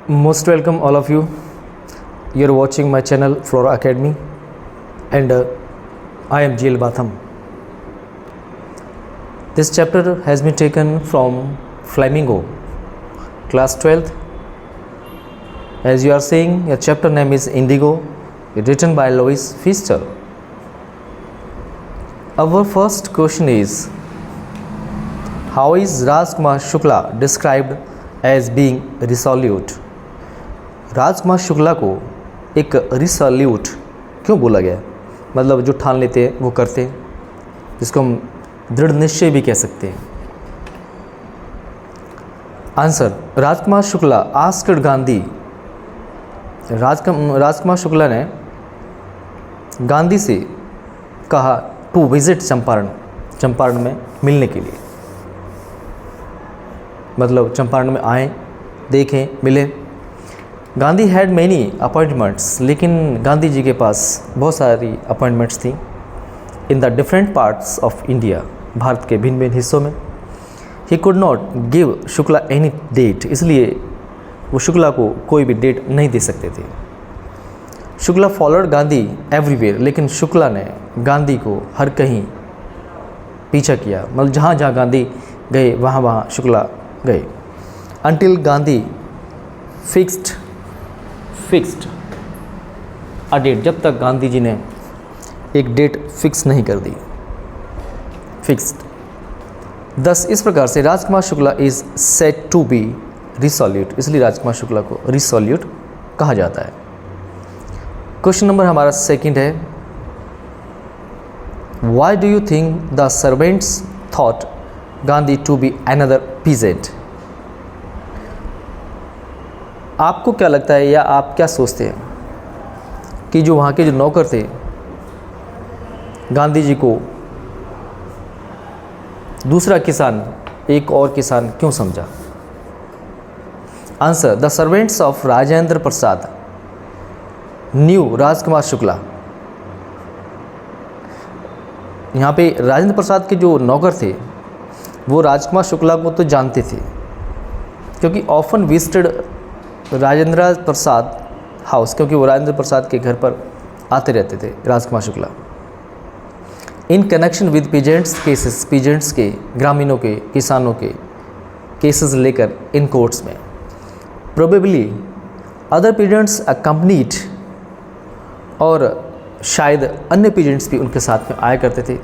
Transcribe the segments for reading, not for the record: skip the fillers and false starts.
Most welcome all of you. You're watching my channel Flora Academy and I am GL Batham. This chapter has been taken from Flamingo, class 12th. As you are seeing, your chapter name is Indigo, written by Louis Pfister. Our first question is, how is Rajkumar Shukla described as being resolute? राजकुमार शुक्ला को एक रिसोल्यूट क्यों बोला गया? मतलब जो ठान लेते हैं वो करते हैं, जिसको हम दृढ़ निश्चय भी कह सकते हैं. Answer, Rajkumar Shukla asked Gandhi. राजकुमार शुक्ला ने गांधी से कहा टू विजिट चंपारण में मिलने के लिए. मतलब चंपारण में आए, देखें, मिले. गांधी हैड मैनी अपॉइंटमेंट्स, लेकिन गांधी जी के पास बहुत सारी अपॉइंटमेंट्स थी in the different parts of India, भारत के भिन्न भिन्न हिस्सों में. He could not give Shukla any date, इसलिए वो शुक्ला को कोई भी डेट नहीं दे सकते थे. शुक्ला फॉलोड गांधी एवरीवेयर, लेकिन शुक्ला ने गांधी को हर कहीं पीछा किया. मतलब जहाँ जहाँ गांधी गए वहाँ वहाँ शुक्ला गए. Until Gandhi fixed a date, जब तक गांधी जी ने एक डेट फिक्स नहीं कर दी. फिक्स्ड. दस इस प्रकार से Rajkumar Shukla is said to be resolute, इसलिए राजकुमार शुक्ला को रिसोल्यूट कहा जाता है. क्वेश्चन नंबर हमारा सेकंड है, why do you think the servants thought Gandhi to be another peasant? आपको क्या लगता है या आप क्या सोचते हैं कि जो वहाँ के जो नौकर थे गांधी जी को दूसरा किसान, एक और किसान क्यों समझा? Answer, the servants of Rajendra Prasad knew Rajkumar Shukla. यहाँ पे राजेंद्र प्रसाद के जो नौकर थे वो राजकुमार शुक्ला को तो जानते थे, क्योंकि often visited Rajendra Prasad house, क्योंकि वो राजेंद्र प्रसाद के घर पर आते रहते थे Rajkumar Shukla. In connection with peasants cases, peasants के, ग्रामीणों के, किसानों के केसेस लेकर इन कोर्ट्स में. प्रोबेबली अदर पीजेंट्स अकम्पनीड, और शायद अन्य पीजेंट्स भी उनके साथ में आया करते थे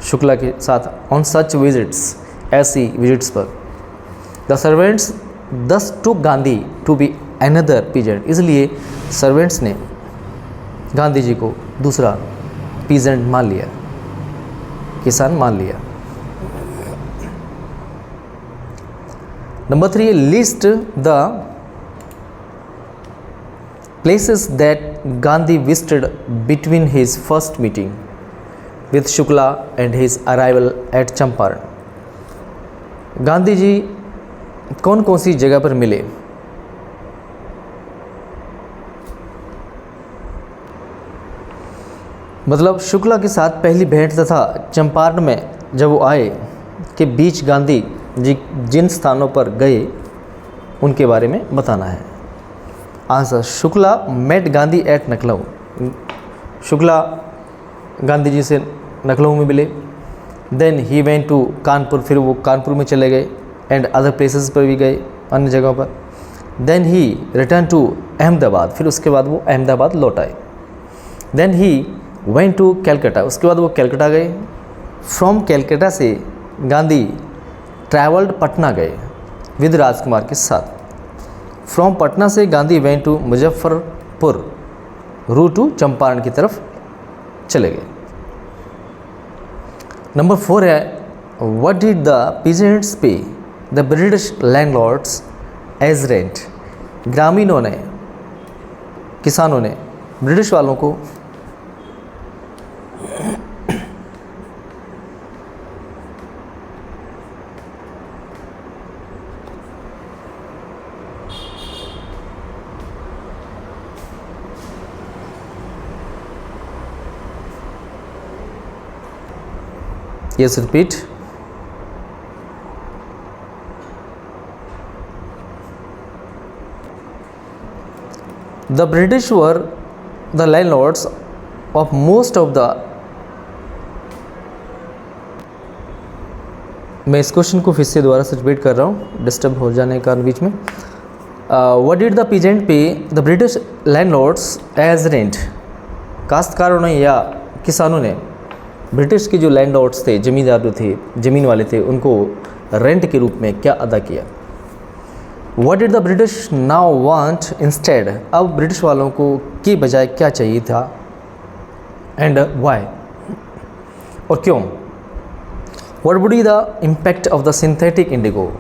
शुक्ला के साथ. ऑन सच विजिट्स, ऐसी विजिट्स पर. The servants thus took Gandhi to be another peasant, इसलिए सर्वेंट्स ने गांधी जी को दूसरा पीजेंट मान लिया, किसान मान लिया. Number 3, list the places that Gandhi visited between his first meeting with Shukla and his arrival at Champaran. Gandhi ji कौन कौन सी जगह पर मिले? मतलब शुक्ला के साथ पहली भेंट तथा चंपारण में जब वो आए के बीच गांधी जी जिन स्थानों पर गए उनके बारे में बताना है. Answer, Shukla met Gandhi at Lucknow. Shukla Gandhi ji से लखनऊ में मिले. Then he went to Kanpur, फिर वो कानपुर में चले गए. एंड अदर प्लेसेस पर भी गए, अन्य जगहों पर. Then he return to Ahmedabad, फिर उसके बाद वो अहमदाबाद लौट आए. Then he went to Calcutta, उसके बाद वो कैलकाटा गए. फ्रॉम कैलकाटा से गांधी ट्रैवल्ड पटना गए विद राजकुमार के साथ. फ्रॉम पटना से Gandhi went to Muzaffarpur, route to Champaran की तरफ चले गए. नंबर 4 है, what did the peasants pay the British landlords as rent? ग्रामीणों ने, किसानों ने ब्रिटिश वालों को Yes, repeat. The British were the landlords of most of the, मैं इस क्वेश्चन को फिर से दोबारा से रिपीट कर रहा हूँ डिस्टर्ब हो जाने के कारण बीच में। What did the peasant pay the British landlords as rent, काश्तकारों ने या किसानों ने ब्रिटिश के जो लैंडलॉर्ड्स थे, ज़मींदार जो थे, ज़मीन वाले थे, उनको रेंट के रूप में क्या अदा किया। What did the British now want instead, अब ब्रिटिश वालों को के बजाय क्या चाहिए था, एंड वाई, और क्यों। What would be the impact of the synthetic Indigo,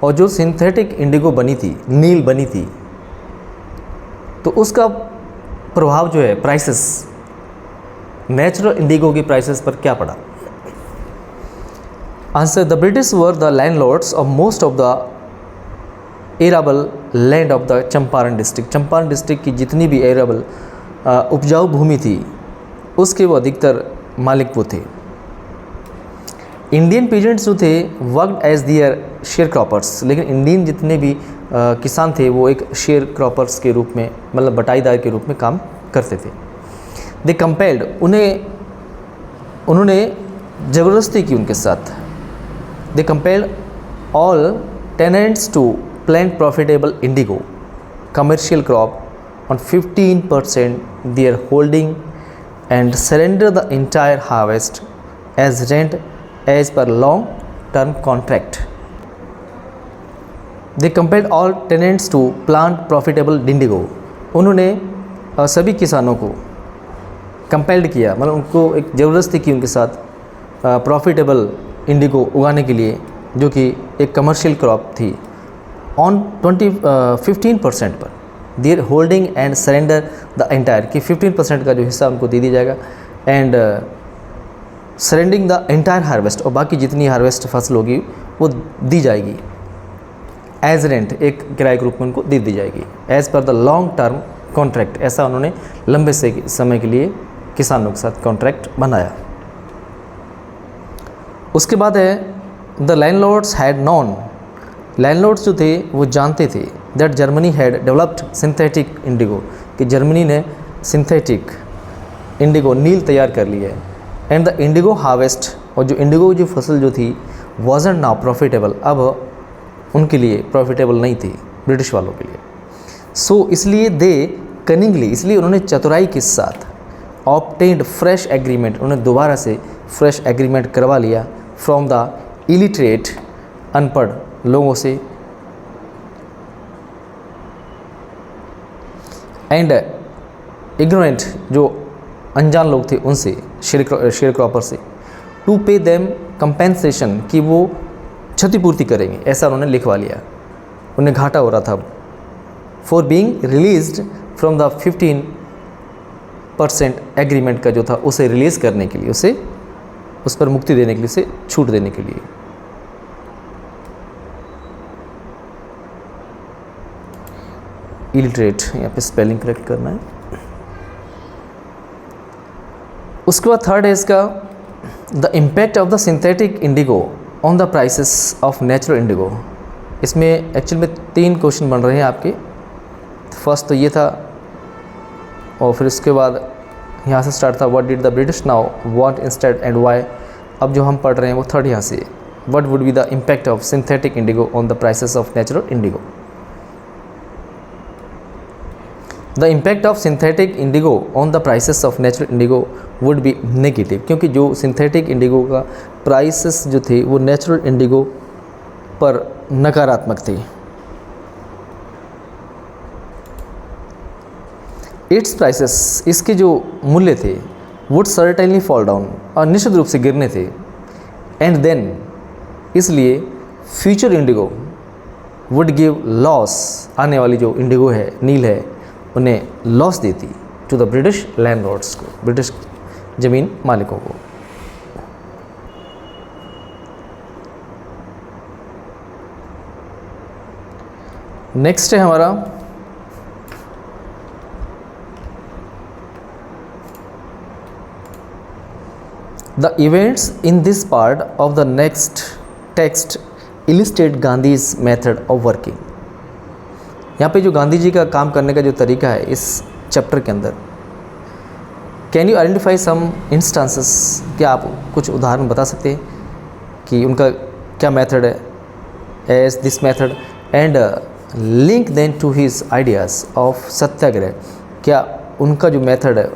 और जो सिंथेटिक इंडिगो बनी थी, नील बनी थी, तो उसका प्रभाव जो है प्राइसेस, नेचुरल इंडिगो की प्राइसेस पर क्या पड़ा। Answer, the British were the landlords of most of the arable land of the Champaran district, Champaran district की जितनी भी एरेबल उपजाऊ भूमि थी उसके वो अधिकतर मालिक वो थे। इंडियन पीजेंट्स जो थे worked as their share croppers, लेकिन इंडियन जितने भी किसान थे वो एक शेयर क्रॉपर्स के रूप में, मतलब बटाईदार के रूप में काम करते थे। दे कंपेल्ड, उन्होंने ज़बरदस्ती की उनके साथ। They compelled all tenants to plant profitable indigo commercial crop on 15% their holding and surrender the entire harvest as rent as per long term contract. They compelled all tenants to plant profitable indigo, उन्होंने सभी किसानों को compelled किया, मतलब उनको एक ज़बरदस्ती की उनके साथ प्रॉफिटेबल इंडिगो उगाने के लिए, जो कि एक कमर्शियल क्रॉप थी, ऑन 15% पर their holding and surrender the entire, कि 15% का जो हिस्सा उनको दे दिया जाएगा, and surrendering the entire harvest, और बाकी जितनी हार्वेस्ट फसल होगी वो दी जाएगी एज रेंट, एक किराए के रूप में उनको दे दी जाएगी, as per the long term contract. ऐसा उन्होंने लंबे से समय के लिए किसानों के साथ कॉन्ट्रैक्ट बनाया। उसके बाद है the landlords had non, landlords जो थे वो जानते थे that Germany had developed synthetic Indigo, कि जर्मनी ने सिंथेटिक इंडिगो नील तैयार कर लिया है, एंड द इंडिगो हार्वेस्ट, और जो इंडिगो जो फसल जो थी वॉजंट नाउ प्रॉफिटेबल, अब उनके लिए प्रॉफिटेबल नहीं थी ब्रिटिश वालों के लिए। सो इसलिए दे कनिंगली, इसलिए उन्होंने चतुराई के साथ ऑब्टेन्ड फ्रेश एग्रीमेंट, उन्होंने दोबारा से फ्रेश एग्रीमेंट करवा लिया फ्रॉम द इलिटरेट, अनपढ़ लोगों से, एंड इग्नोरेंट, जो अनजान लोग थे उनसे, शेयर क्रॉपर से, टू पे देम कंपेंसेशन, कि वो क्षतिपूर्ति करेंगे, ऐसा उन्होंने लिखवा लिया, उन्हें घाटा हो रहा था। For being released from the 15% agreement का जो था उसे रिलीज़ करने के लिए, उसे उस पर मुक्ति देने के लिए, उसे छूट देने के लिए। इलिटरेट, यहाँ पे स्पेलिंग करेक्ट करना है। उसके बाद थर्ड है इसका the impact of the synthetic Indigo on the prices of natural Indigo. इसमें एक्चुअल में 3 क्वेश्चन बन रहे हैं आपके। फर्स्ट तो ये था, और फिर उसके बाद यहाँ से स्टार्ट था what did the British now want instead and why. अब जो हम पढ़ रहे हैं वो थर्ड यहाँ से, what would be the impact of synthetic Indigo on the prices of natural Indigo. The impact of synthetic Indigo on the prices of natural Indigo would be negative, क्योंकि जो सिंथेटिक इंडिगो का prices जो थे वो natural Indigo पर नकारात्मक थे। It's prices, इसके जो मूल्य थे, वुड सर्टेनली फॉल डाउन, और निश्चित रूप से गिरने थे, एंड देन, इसलिए future Indigo would give loss, आने वाली जो इंडिगो है, नील है, उन्हें लॉस देती टू द ब्रिटिश लैंडलॉर्ड्स को, ब्रिटिश ज़मीन मालिकों को। नेक्स्ट है हमारा the events in this part of the next text illustrate Gandhi's method of working। यहाँ पे जो गांधी जी का काम करने का जो तरीका है इस चैप्टर के अंदर, can you identify some instances, क्या आप कुछ उदाहरण बता सकते हैं कि उनका क्या मेथड है as this method, and link them to his ideas of satyagraha, क्या उनका जो मेथड है,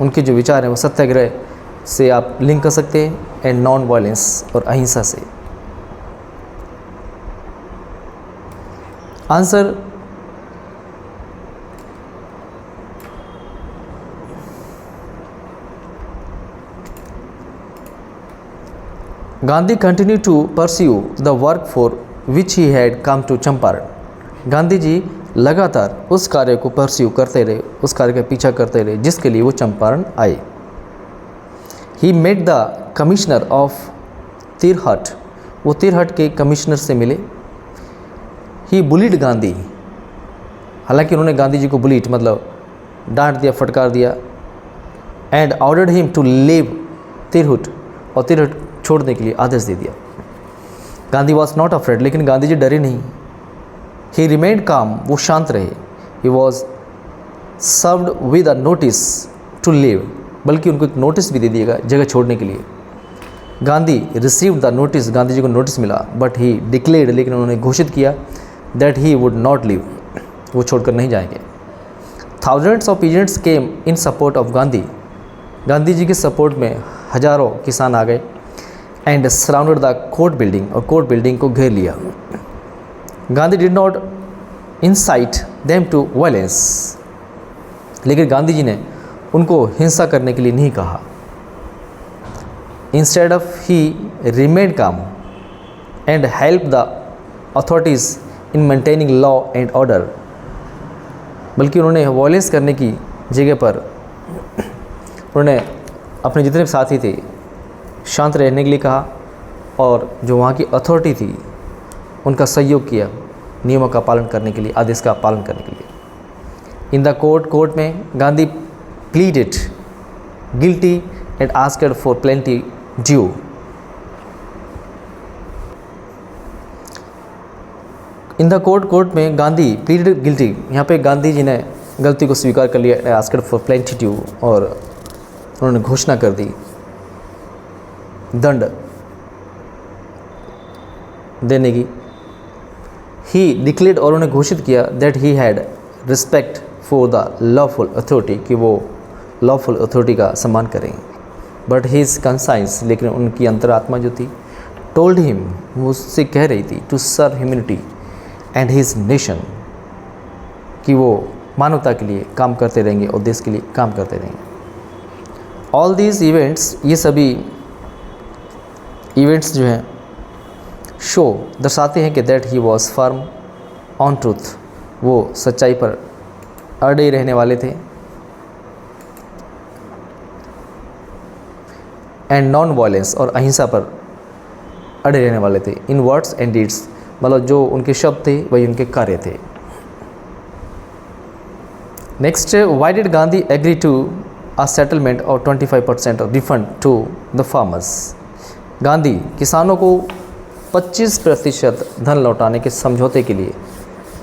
उनके जो विचार हैं वो सत्याग्रह से आप लिंक कर सकते हैं, एंड नॉन वायलेंस और अहिंसा से। Answer Gandhi continue to pursue the work for which he had come to Champaran. Gandhi ji लगातार उस कार्य को परस्यू करते रहे, उस कार्य का पीछा करते रहे जिसके लिए वो चंपारण आए। He met the commissioner of Tirhut, वो तिरहट के कमिश्नर से मिले। ही बुलीड गांधी, हालांकि उन्होंने गांधी जी को बुलीट मतलब डांट दिया, फटकार दिया। And ordered him to leave Tirhut, और तिरहुट छोड़ने के लिए आदेश दे दिया। गांधी वॉज नॉट अफ्रेड, लेकिन गांधी जी डरे नहीं। ही रिमेन्ड काम, वो शांत रहे। He was served with a notice to leave, बल्कि उनको एक नोटिस भी दे दिएगा जगह छोड़ने के लिए। Gandhi received the notice, Gandhi ji को नोटिस मिला, बट ही डिक्लेयर्ड, लेकिन उन्होंने घोषित किया that he would not leave, वो छोड़कर नहीं जाएंगे। Thousands of peasants came in support of Gandhi, Gandhi ji के सपोर्ट में हजारों किसान आ गए। And surrounded the court building, और कोर्ट बिल्डिंग को घेर लिया। Gandhi did not incite them to violence, लेकिन गांधी जी ने उनको हिंसा करने के लिए नहीं कहा। इंस्टेड ऑफ ही रिमेन काम and help the authorities in maintaining law and order, बल्कि उन्होंने वायलेंस करने की जगह पर उन्होंने अपने जितने भी साथी थे शांत रहने के लिए कहा, और जो वहाँ की अथॉरिटी थी उनका सहयोग किया नियमों का पालन करने के लिए, आदेश का पालन करने के लिए। इन द कोर्ट में Gandhi pleaded guilty and asked for plenty due. In the court में गांधी प्लीडेड गिल्टी, यहाँ पे गांधी जी ने गलती को स्वीकार कर लिया, आस्क्ड फॉर प्लेंटी ड्यू, और उन्होंने घोषणा कर दी दंड देने की। ही डिक्लेयर्ड, और उन्होंने घोषित किया that he had respect for the lawful authority, कि वो लॉफुल अथॉरिटी का सम्मान करेंगे। बट हिज कंसाइंस, लेकिन उनकी अंतरात्मा जो थी, टोल्ड हिम, वो उससे कह रही थी to serve humanity and his nation, कि वो मानवता के लिए काम करते रहेंगे और देश के लिए काम करते रहेंगे। ऑल दीज इवेंट्स, ये सभी इवेंट्स जो हैं शो दर्शाते हैं कि that he was firm on truth, वो सच्चाई पर अड़े रहने वाले थे। एंड नॉन वायलेंस, और अहिंसा पर अड़े रहने वाले थे। इन वर्ड्स एंड डीड्स, मतलब जो उनके शब्द थे वही उनके कार्य थे। Next, why did Gandhi agree to a settlement और 25% of refund to the farmers. Gandhi किसानों को 25% धन लौटाने के समझौते के लिए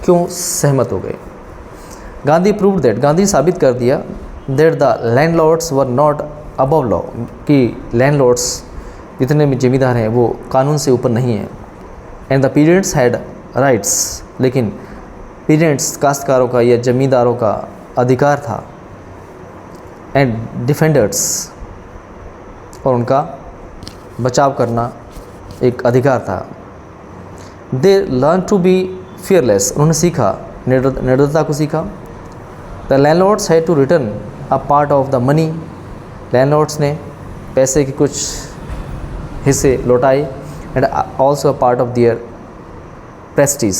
क्यों सहमत हो गए। गांधी प्रूव्ड दैट, गांधी साबित कर दिया that the landlords were not above law, कि लैंडलॉर्ड्स जितने भी जमींदार हैं वो कानून से ऊपर नहीं हैं। And the peasants had rights, लेकिन पीजेंट्स काश्तकारों का या जमींदारों का अधिकार था। एंड डिफेंडर्स, और उनका बचाव करना एक अधिकार था। They learn to be fearless, उन्होंने सीखा, निर्दयता को सीखा। The landlords had to return a part of the money, landlords ने पैसे के कुछ हिस्से लौटाए। And also a part of their prestige,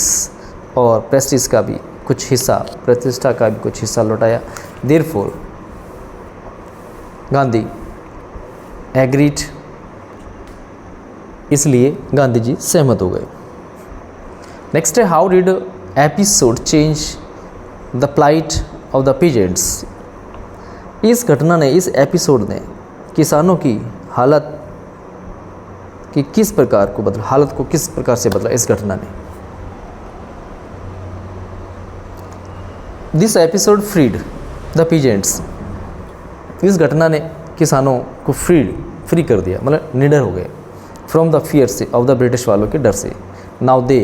और प्रेस्टीज का भी कुछ हिस्सा, प्रतिष्ठा का भी कुछ हिस्सा लौटाया। देयरफॉर गांधी एग्रीड, इसलिए गांधी जी सहमत हो गए। नेक्स्ट है, how did episode change the plight of the peasants. इस घटना ने, इस एपिसोड ने किसानों की हालत की किस प्रकार को बदला, हालत को किस प्रकार से बदला इस घटना ने। This episode freed the peasants, इस घटना ने किसानों को फ्री कर दिया, मतलब निडर हो गए, फ्रॉम द फियर से, ऑफ द ब्रिटिश वालों के डर से। Now they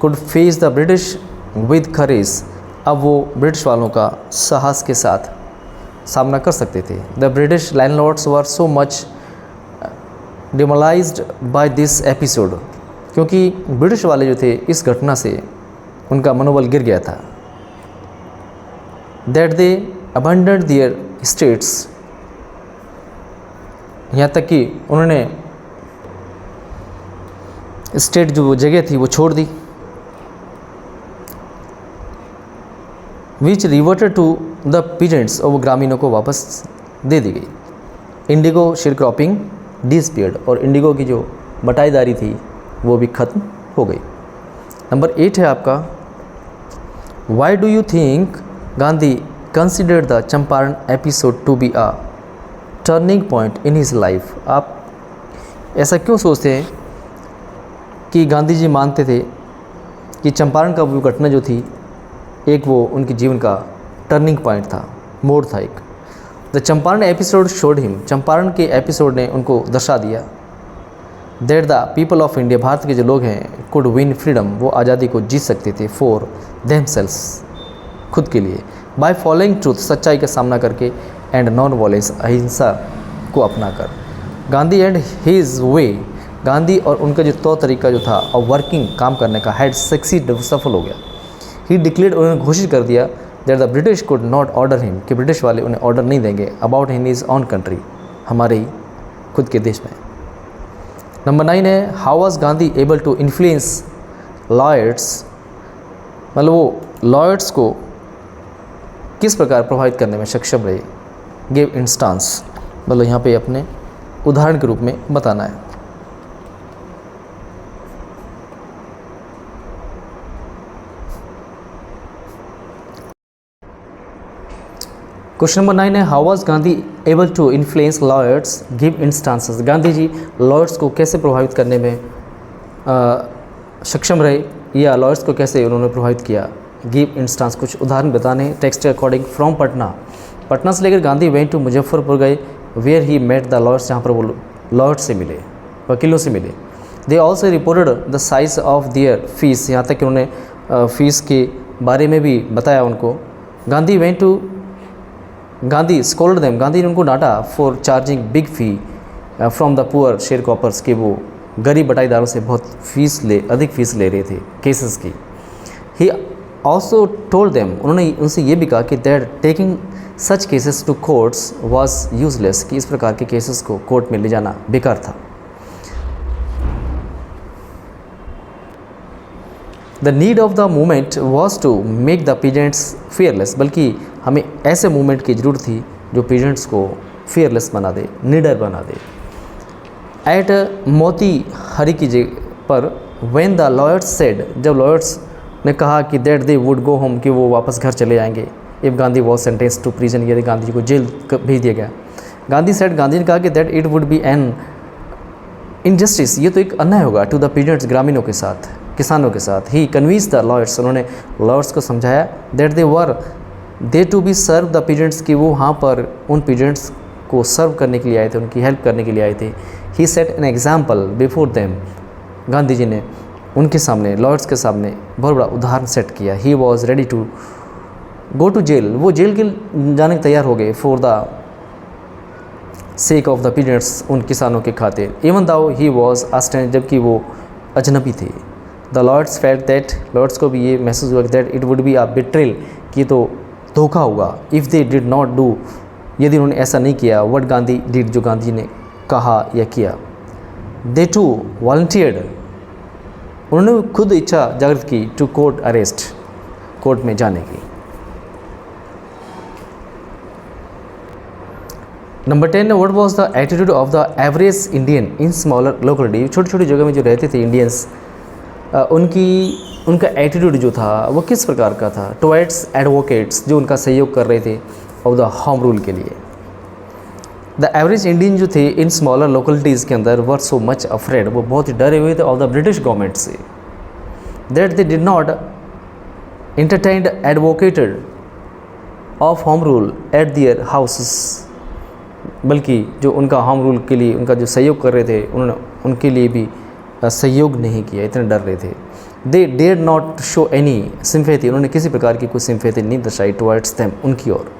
could face the British with courage, अब वो ब्रिटिश वालों का साहस के साथ सामना कर सकते थे। The British landlords were so much demoralised by this episode, क्योंकि ब्रिटिश वाले जो थे इस घटना से उनका मनोबल गिर गया था। दैट दे अबंडन्ड देयर स्टेट्स, यहाँ तक कि उन्होंने स्टेट जो जगह थी वो छोड़ दी। विच रिवर्टेड टू द पीजेंट्स, और वो ग्रामीणों को वापस दे दी गई। इंडिगो शेयर क्रॉपिंग डिसपियर्ड, और इंडिगो की जो बटाईदारी थी वो भी ख़त्म हो गई। नंबर 8 है आपका, why do you think Gandhi considered the Champaran episode to be a turning point in his life. आप ऐसा क्यों सोचते हैं कि गांधी जी मानते थे कि चंपारण का वो घटना जो थी एक वो उनके जीवन का टर्निंग पॉइंट था, मोड़ था एक। The Champaran episode showed him, Champaran के एपिसोड ने उनको दर्शा दिया that the people of India, भारत के जो लोग हैं, कुड विन फ्रीडम, वो आज़ादी को जीत सकते थे, फॉर देमसेल्स, खुद के लिए, बाय फॉलोइंग ट्रूथ, सच्चाई का सामना करके, एंड नॉन वॉलेंस, अहिंसा को अपना कर। Gandhi and his way, Gandhi और उनका जो तौर तरीका जो था और वर्किंग, काम करने का, हैड सक्सीड, सफल हो गया। ही डिक्लेयर्ड, उन्होंने घोषित कर दिया that the British could not order him, कि ब्रिटिश वाले उन्हें ऑर्डर नहीं देंगे, about in his own country, हमारे ही खुद के देश में। नंबर 9 है, how was Gandhi able to influence lawyers, मतलब वो लॉयड्स को किस प्रकार प्रभावित करने में सक्षम रहे। गिव इंस्टांस, मतलब यहाँ पे अपने उदाहरण के रूप में बताना है। क्वेश्चन नंबर 9 है, how was Gandhi able to influence lawyers, give instances, Gandhi ji lawyers को कैसे प्रभावित करने में सक्षम रहे, या लॉयड्स को कैसे उन्होंने प्रभावित किया। गिव इंस्टांस, कुछ उदाहरण बताने हैं। टेक्स्ट के अकॉर्डिंग, फ्रॉम पटना, पटना से लेकर गांधी वेंट टू मुजफ्फरपुर गए, where he met the lawyers, जहाँ पर वो लॉयड्स से मिले, वकीलों से मिले। They also reported the size of their fees, यहाँ तक कि उन्होंने फ़ीस के बारे में भी बताया उनको। Gandhi went to, Gandhi scolded them, Gandhi ने उनको डांटा for charging big fee from the poor share croppers, के वो गरीब बटाईदारों से बहुत अधिक फ़ीस ले रहे थे केसेस की। ही ऑल्सो टोल्ड देम, उन्होंने उनसे ये भी कहा कि that taking such cases to courts was useless, कि इस प्रकार के केसेस को कोर्ट में ले जाना बेकार था। The need of the movement was to make the peasants fearless, बल्कि हमें ऐसे मूवमेंट की ज़रूरत थी जो पीजेंट्स को फेयरलेस बना दे, निडर बना दे। एट मोती हरी की जगह पर, व्हेन द लॉयर्स सेड, जब लॉयर्स ने कहा कि that they would go home, कि वो वापस घर चले जाएंगे, if Gandhi was sentence to prison, यदि गांधी जी को जेल भेज दिया गया। गांधी सेड, गांधी ने कहा कि that it would be an injustice, ये तो एक अन्याय होगा, टू द पीजेंट्स, ग्रामीणों के साथ, किसानों के साथ। ही कन्विंस द लॉयर्स, उन्होंने लॉयर्स को समझाया that they were there to be serve the peasants, कि वो वहाँ पर उन पीजेंट्स को सर्व करने के लिए आए थे, उनकी हेल्प करने के लिए आए थे। He set an example before them, Gandhi ji ने उनके सामने, लॉयर्स के सामने बहुत बड़ा उदाहरण सेट किया। He was ready to go to jail, वो जेल के जाने को तैयार हो गए, for the sake of the peasants, उन किसानों के खातिर। इवन दाउ ही वॉज अस्टेंड, जबकि वो अजनबी थे। The lords felt that, lords को भी ये महसूस हुआ that it would be a betrayal, कि तो धोखा होगा, if they did not do, यदि उन्होंने ऐसा नहीं किया, व्हाट गांधी डिड, जो गांधी ने कहा या किया। दे टू वॉलंटियर्ड, उन्होंने खुद इच्छा जागृत की, टू कोर्ट अरेस्ट, कोर्ट में जाने की। Number 10, what was the attitude of the average Indian in smaller locality, छोटी छोटी जगह में जो रहते थे इंडियंस, उनका एटीट्यूड जो था वो किस प्रकार का था। टुवर्ड्स एडवोकेट्स, जो उनका सहयोग कर रहे थे ऑफ द होम रूल के लिए। द एवरेज इंडियन जो थे इन स्मॉलर लोकेलिटीज़ के अंदर वर सो मच अफ्रेड, वो बहुत ही डरे हुए थे ऑफ द ब्रिटिश गवर्नमेंट से, that they did not entertained advocated of home rule at their houses, बल्कि जो उनका होम रूल के लिए उनका जो सहयोग कर रहे थे उन्होंने उनके लिए भी सहयोग नहीं किया, इतने डर रहे थे। They dare not show any sympathy, उन्होंने किसी प्रकार की कोई सिम्पैथी नहीं दर्शाई टुवर्ड्स देम, उनकी ओर।